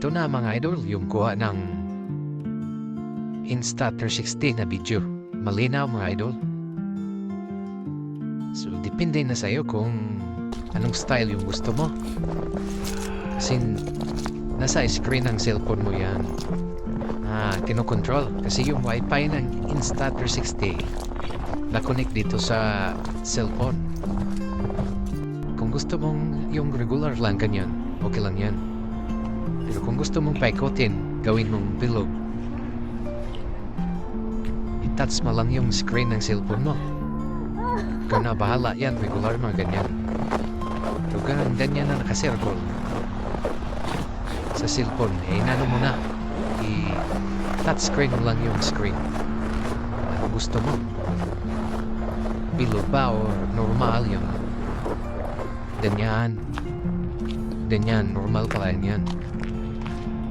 ito na mga idol, yung kuha ng Insta360 na video. Malinaw mga idol. So, depende na sa'yo kung anong style yung gusto mo. Kasi nasa screen ng cellphone mo yan. Kinokontrol. Kasi yung wifi ng Insta360 na-connect dito sa cellphone. Kung gusto mong yung regular lang ganyan, okay lang yan. Pero kung gusto mong paikotin, gawin mong bilog. I-touch mo lang yung screen ng cellphone mo. Ikaw na bahala yan, regular mga ganyan. Pero ganyan na nakasircle sa cellphone, inano mo na. I-touch screen mo lang yung screen. Ano gusto mo? Bilog ba o normal yung ganyan, normal pala yan.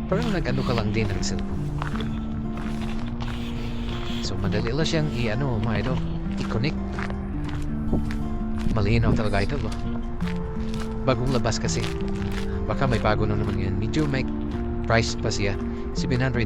Pero nag-ano ka lang din ng cellphone. So madali lang siyang mga idol, i-connect. Malinaw talaga ito ba? Bagong labas kasi. Baka may bago na naman yan. Medyo may price pa siya. $700.